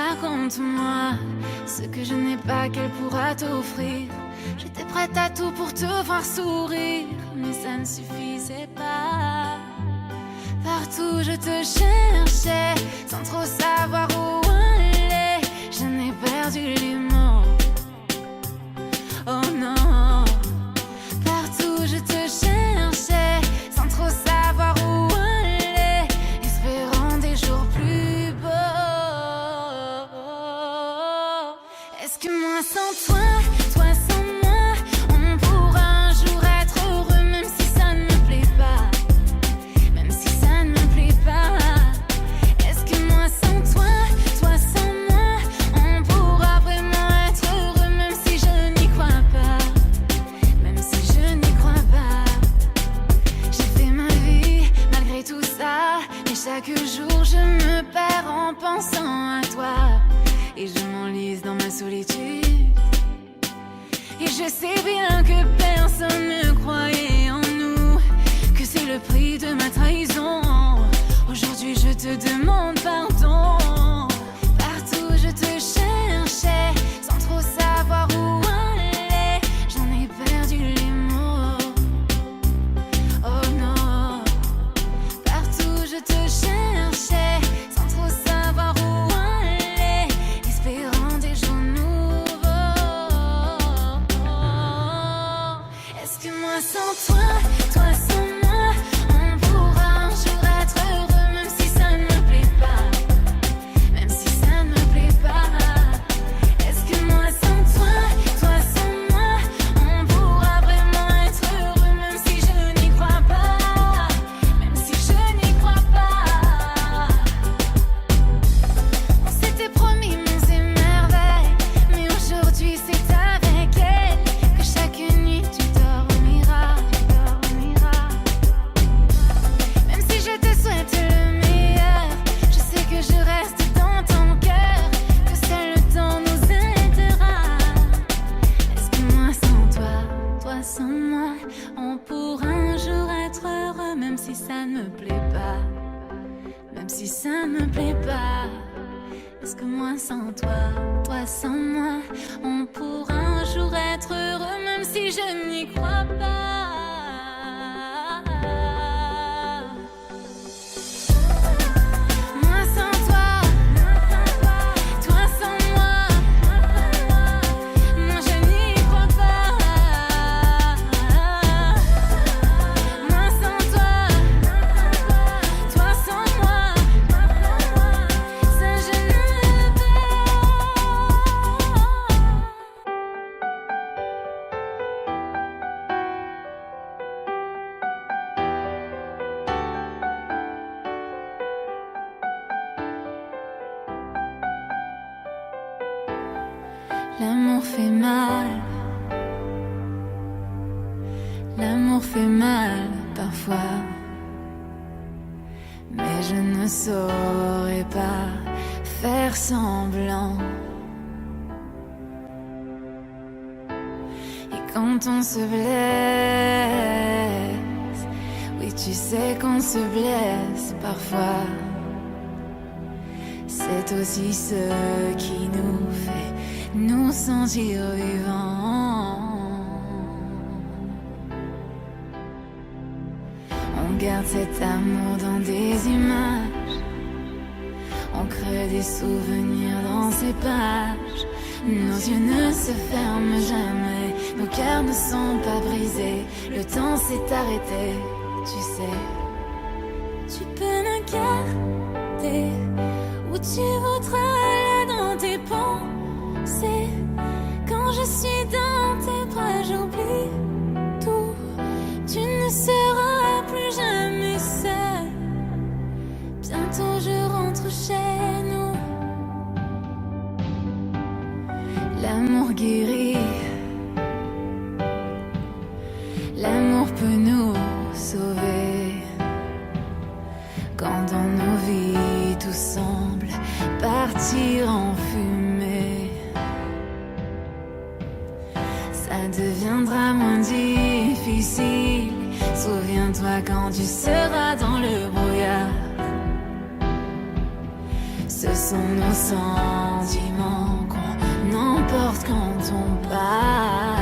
Raconte-moi ce que je n'ai pas qu'elle pourra t'offrir. J'étais prête à tout pour te voir sourire, mais ça ne suffisait pas. Partout je te cherchais, sans trop savoir où aller. Je n'ai perdu les mots. Oh non. Partout je te cherchais, sans trop savoir où aller, espérant des jours plus beaux. Est-ce que moi sans toi, toi sans moi, on pourra un jour être heureux, même si ça ne me plaît pas, même si ça ne me plaît pas. Est-ce que moi sans toi, toi sans moi, on pourra vraiment être heureux, même si je n'y crois pas, même si je n'y crois pas. J'ai fait ma vie malgré tout ça, et chaque jour je me perds en pensant à toi. Et je m'enlise dans ma solitude. Et je sais bien que personne ne croyait en nous, que c'est le prix de ma trahison. Aujourd'hui je te demande pardon. Partout je te cherchais, sans trop savoir où aller. J'en ai perdu les mots. Oh non. Partout je te cherchais, sans trop savoir où aller, espérant des jours nouveaux. Est-ce que moi sans toi, toi sans moi, on pourra un jour être heureux, même si ça ne me plaît pas, même si ça ne me plaît pas. Est-ce que moi sans toi, toi sans moi, on pourra vraiment être heureux, même si je n'y crois pas, même si je n'y crois pas. On s'était promis monts et merveilles, mais aujourd'hui c'est avec elle que chaque nuit tu dormiras, dormiras. Même si je te souhaite le meilleur, je sais que je reste dans ton cœur, que seul le temps nous aidera. Est-ce que moi sans toi, toi sans moi, on pourra un jour être heureux, même si ça ne me plaît pas, même si ça ne me plaît pas. Est-ce que moi sans toi, toi sans moi, on pourra un jour être heureux, même si je n'y crois pas. Moi sans toi, toi sans moi, moi je n'y crois pas. Moi sans toi, toi sans moi, ça je ne veux pas. L'amour fait mal, l'amour fait mal parfois, mais je ne saurais pas faire semblant. Et quand on se blesse, oui tu sais qu'on se blesse parfois, c'est aussi ce qui nous fait nous sentir vivants. On garde cet amour dans des images, on crée des souvenirs dans ces pages. Nos yeux ne se ferment jamais, nos cœurs ne sont pas brisés. Le temps s'est arrêté, tu sais. Tu peux me garder où tu voudras aller dans tes pensées. Quand je suis dans tes bras, j'oublie tout. Tu ne seras plus jamais seul. Bientôt je rentre chez nous. L'amour guérit, l'amour peut nous sauver. Quand dans nos vies tout semble partir en fumée, ça deviendra moins difficile. Souviens-toi quand tu seras dans le brouillard. Ce sont nos sentiments qu'on emporte quand on part.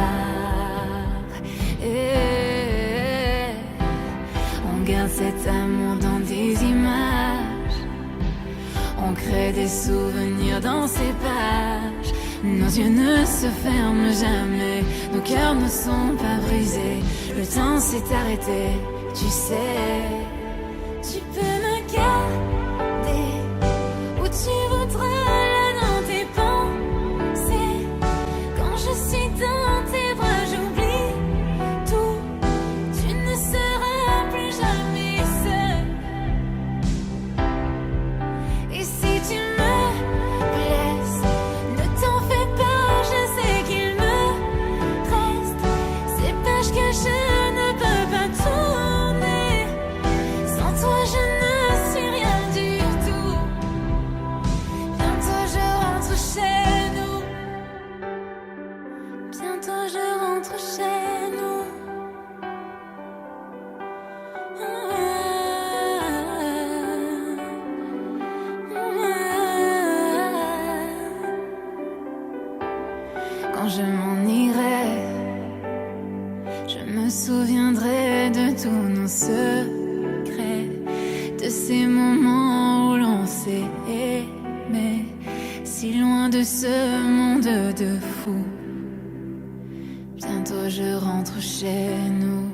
Et on garde cet amour dans des images. On crée des souvenirs dans ces pages. Nos yeux ne se ferment jamais, nos cœurs ne sont pas brisés. Le temps s'est arrêté, tu sais. Tu peux me garder où tu voudras, là dans tes pensées. Quand je suis dans tes bras, j'oublie tout. Tu ne seras plus jamais seul. Et si tu me blesses, ne t'en fais pas, je sais qu'il me reste ces pages que je ne peux pas tourner. Sans toi je ne suis rien du tout. Bientôt je rentre chez nous. Bientôt je rentre chez nous. Quand je m'en irai, je me souviendrai de tous nos secrets, de ces moments où l'on s'est aimé, si loin de ce monde de fous. Bientôt je rentre chez nous.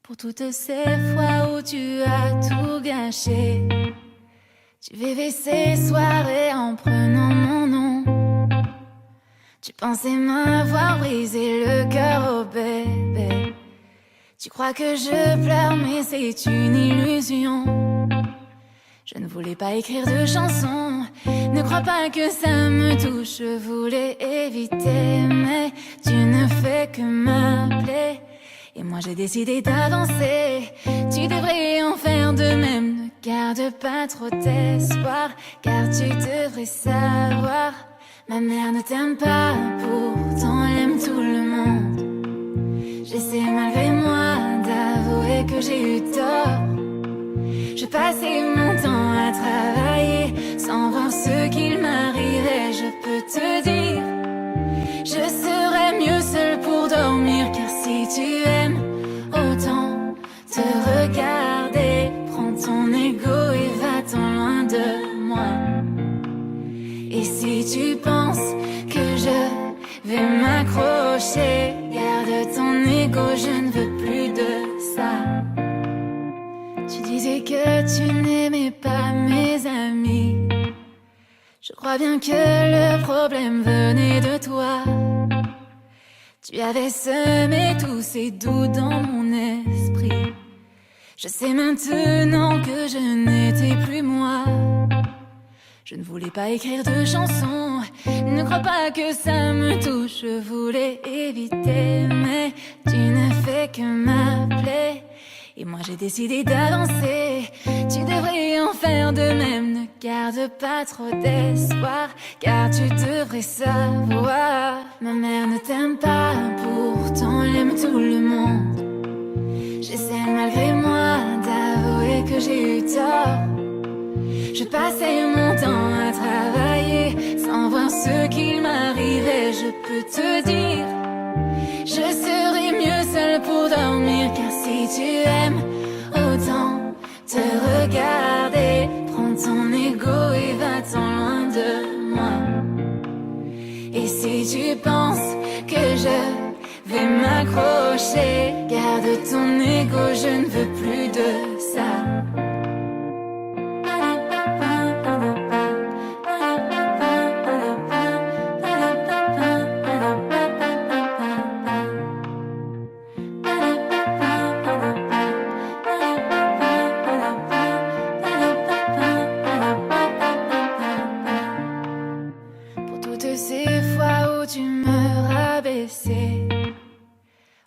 Pour toutes ces fois où tu as tout gâché, tu vivais ces soirées en prenant mon nom. Tu pensais m'avoir brisé le cœur, oh bébé. Tu crois que je pleure, mais c'est une illusion. Je ne voulais pas écrire de chansons, ne crois pas que ça me touche. Je voulais éviter, mais tu ne fais que m'appeler. Et moi j'ai décidé d'avancer. Tu devrais en faire de même. Ne garde pas trop d'espoir, car tu devrais savoir. Ma mère ne t'aime pas, pourtant elle aime tout le monde. J'essaie malgré moi d'avouer que j'ai eu tort. Je passais mon temps à travailler sans voir ce qu'il m'arrivait. Je peux te dire, je serais mieux seule pour dormir. Car si tu aimes autant te regarder, prends ton ego et va-t'en loin de moi. Et si tu penses que je vais m'accrocher, garde ton ego, je ne veux plus de ça. Tu disais que tu n'aimais pas mes amis. Je crois bien que le problème venait de toi. Tu avais semé tous ces doutes dans mon esprit. Je sais maintenant que je n'étais plus moi. Je ne voulais pas écrire de chansons, ne crois pas que ça me touche. Je voulais éviter, mais tu ne fais que m'appeler. Et moi j'ai décidé d'avancer. Tu devrais en faire de même. Ne garde pas trop d'espoir, car tu devrais savoir. Ma mère ne t'aime pas, pourtant elle aime tout le monde. J'essaie malgré moi d'avouer que j'ai eu tort. Je passais mon temps à travailler sans voir ce qu'il m'arrivait. Je peux te dire, je serais mieux seule pour dormir. Car si tu aimes autant te regarder, prends ton ego et va-t'en loin de moi. Et si tu penses que je vais m'accrocher, garde ton ego, je ne veux plus de ça.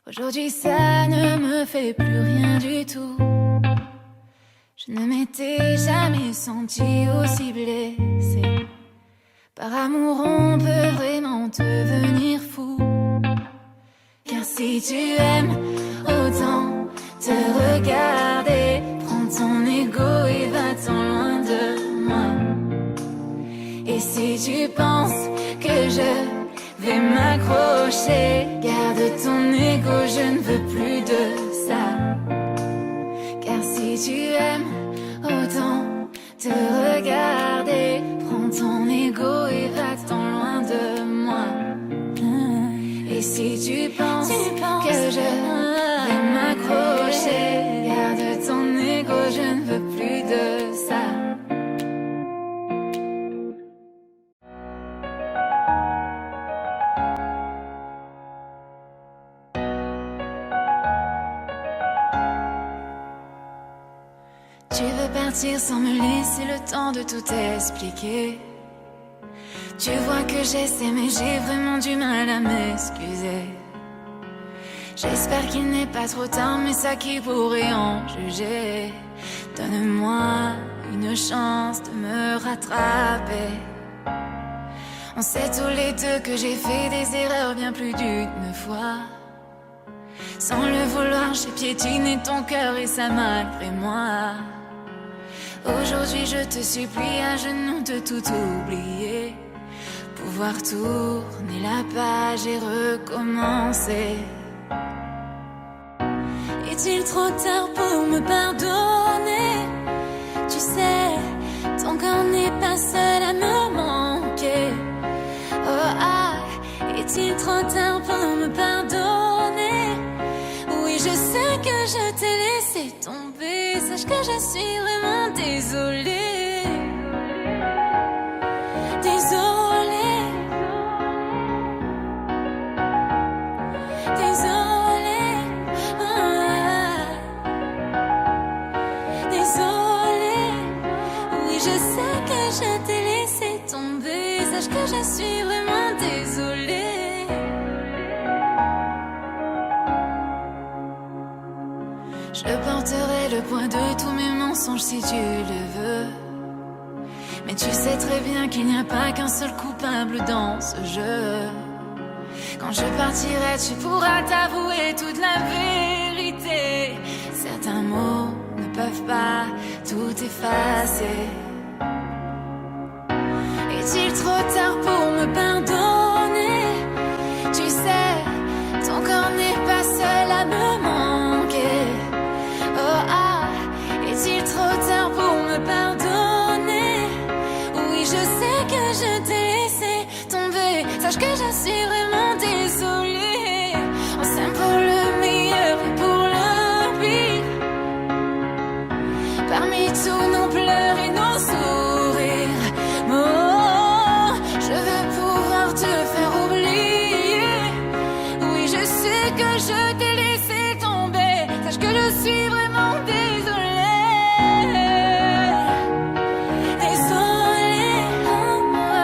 Aujourd'hui ça ne me fait plus rien du tout. Je ne m'étais jamais sentie aussi blessée. Par amour on peut vraiment devenir fou. tu aimes autant te regarder, prends ton ego et va-t'en loin de moi. Et si tu penses que je vais m'accrocher, garde ton ego, je ne veux plus de ça. Car si tu aimes autant te regarder, prends ton ego et va-t'en loin de moi. Et si tu penses que je vais m'accrocher, garde ton ego, je ne veux plus de ça. Tu veux partir sans me laisser le temps de tout expliquer. Tu vois que j'essaie mais j'ai vraiment du mal à m'excuser. J'espère qu'il n'est pas trop tard, mais ça qui pourrait en juger. Donne-moi une chance de me rattraper. On sait tous les deux que j'ai fait des erreurs bien plus d'une fois. Sans le vouloir, j'ai piétiné ton cœur et ça malgré moi. Aujourd'hui je te supplie à genoux de tout oublier, pouvoir tourner la page et recommencer. Est-il trop tard pour me pardonner? Tu sais, ton corps n'est pas seul à me manquer. Oh ah, est-il trop tard pour me pardonner? Oui, je sais que je t'ai laissé tomber. Sache que je suis vraiment désolée. Désolée. Désolée. Ah. Désolée. Oui, je sais que je t'ai laissé tomber. Sache que je suis vraiment désolée. Je porterai le poids de tous mes mensonges si tu le veux. Mais tu sais très bien qu'il n'y a pas qu'un seul coupable dans ce jeu. Quand je partirai, tu pourras t'avouer toute la vérité. Certains mots ne peuvent pas tout effacer. Est-il trop tard pour me pardonner? Tu sais, ton corps n'est pas seul à me manquer. Oh ah, est-il trop tard pour me pardonner? Oui, je sais que je t'ai laissé tomber. Sache que je suis vraiment désolée. On s'aime pour le meilleur et pour le pire. Parmi tous nos pleurs et nos sourires, oh, je veux pouvoir te faire oublier. Oui, je sais que je t'ai laissé tomber. Sache que je suis vraiment désolée. Désolée. Oh, oh.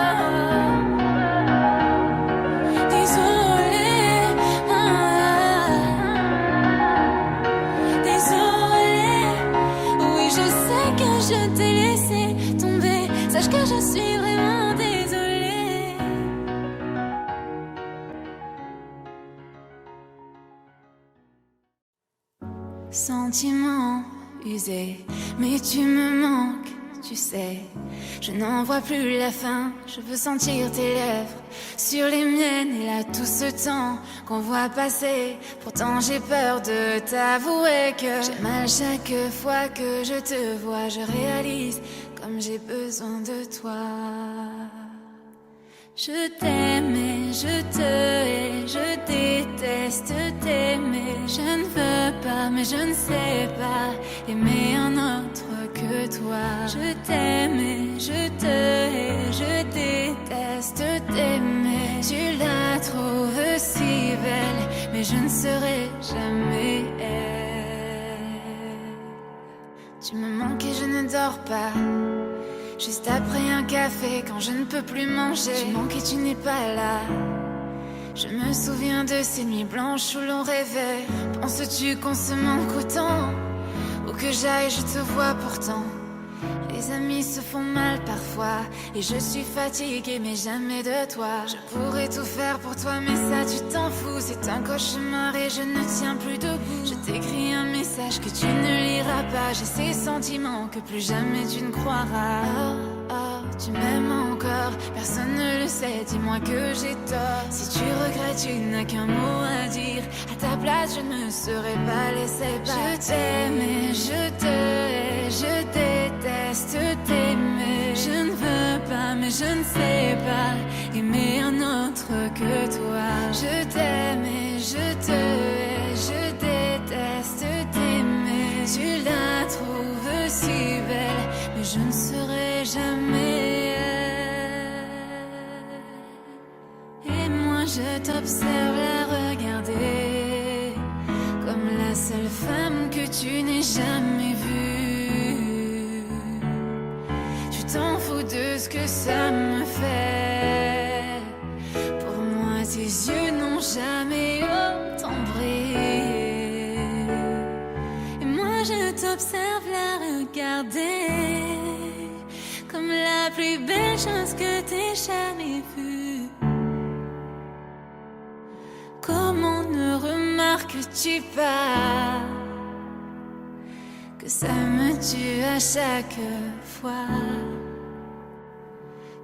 Désolée. Oh, désolée. Oui, je sais que je t'ai laissé tomber. Sache que je suis vraiment désolée. Sentiment usé, mais tu me manques, tu sais. Je n'en vois plus la fin, je veux sentir tes lèvres sur les miennes. Et là tout ce temps qu'on voit passer, pourtant j'ai peur de t'avouer que j'ai mal chaque fois que je te vois. Je réalise comme j'ai besoin de toi. Je t'aime et je te hais, je déteste t'aimer. Je ne veux pas, mais je ne sais pas aimer un autre que toi. Je t'aime et je te hais, je déteste t'aimer. Tu la trouves si belle, mais je ne serai jamais elle. Tu me manques et je ne dors pas. Juste après un café, quand je ne peux plus manger, tu manques et tu n'es pas là. Je me souviens de ces nuits blanches où l'on rêvait. Penses-tu qu'on se manque autant? Où que j'aille, je te vois pourtant. Mes amis se font mal parfois et je suis fatiguée mais jamais de toi. Je pourrais tout faire pour toi mais ça tu t'en fous. C'est un cauchemar et je ne tiens plus debout. Je t'écris un message que tu ne liras pas. J'ai ces sentiments que plus jamais tu ne croiras. Oh, oh, tu m'aimes encore, personne ne le sait, dis-moi que j'ai tort. Si tu regrettes, tu n'as qu'un mot à dire. À ta place, je ne me serais pas laissé partir. Je t'aime et je te hais, je déteste t'aimer. Je ne veux pas, mais je ne sais pas aimer un autre que toi. Je t'aime et je te hais, je déteste t'aimer. Tu la trouves si belle, mais je ne serai jamais elle. Et moi je t'observe la regarder comme la seule femme que tu n'aies jamais vue. Tu t'en fous de ce que ça me fait. Pour moi tes yeux n'ont jamais autant brillé. Et moi je t'observe la regarder comme la plus belle chose que t'aies jamais vue. Comment ne remarques-tu pas que ça me tue à chaque fois?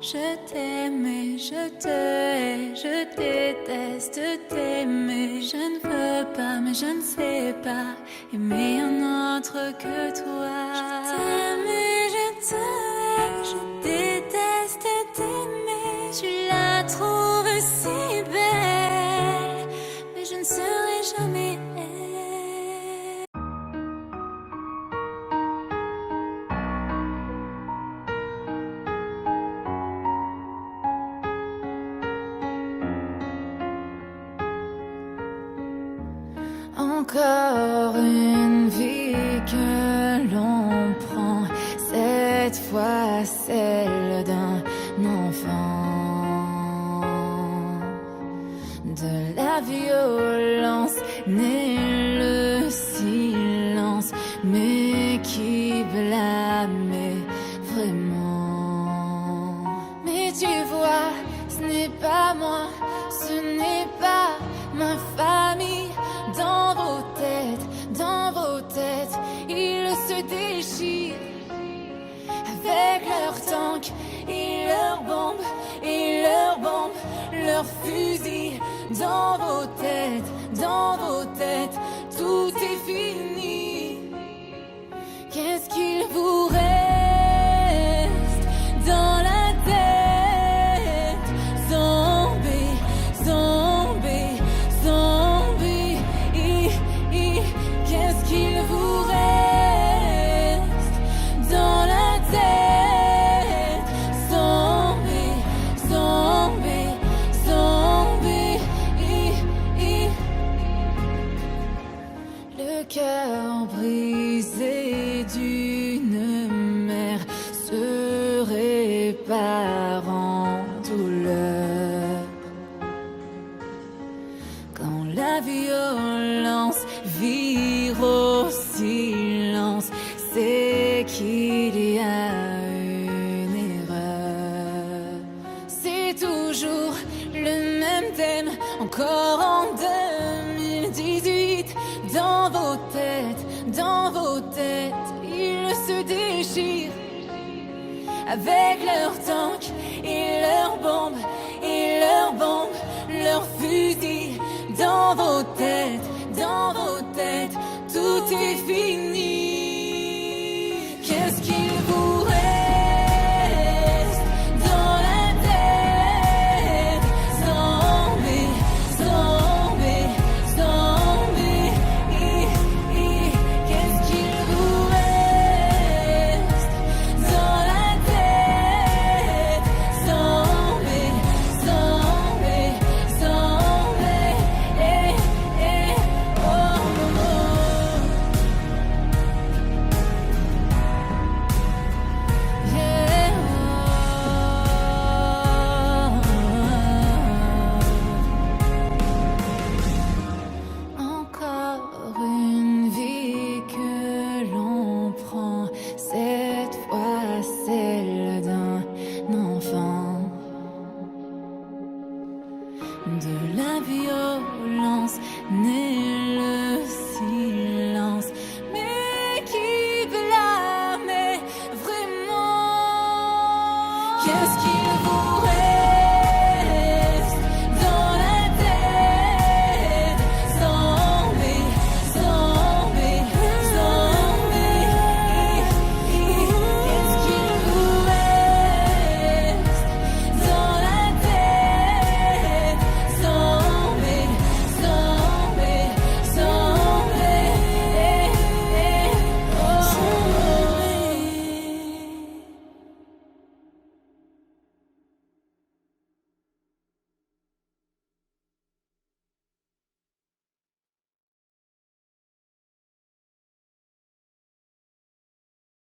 Je t'aime et je te hais, je déteste t'aimer. Je ne veux pas, mais je ne sais pas aimer un autre que toi. Je t'aime et je te hais, je déteste t'aimer. Tu la trouves si belle, mais je ne serai jamais elle. Encore une vie que l'on prend, cette fois celle d'un enfant. De la violence naît le silence, mais qui blâmait vraiment? Mais tu vois, ce n'est pas moi, ce n'est pas ma famille. Dans vos têtes, ils se déchirent avec leurs tanks et leurs bombes, leurs fusils. Dans vos têtes, tout est fini. Qu'est-ce qu'il vous reste dans la tête? Zombie, zombie, zombie. Qu'est-ce qu'il vous reste dans la tête? Zombie, zombie, zombie. Le cœur brisé d'une mère se répare en douleur. Quand la violence vire au silence, c'est qu'il y a une erreur. C'est toujours le même thème, encore en 2018. Dans vos têtes, ils se déchirent avec leurs tanks et leurs bombes, leurs fusils. Dans vos têtes, tout est fini. Qu'est-ce qu'il vous reste dans la tête? Zombie, zombie, zombie. Qu'est-ce qu'il vous reste dans la tête? Zombie, zombie, zombie. Oh, oh, oh. de la violence n'est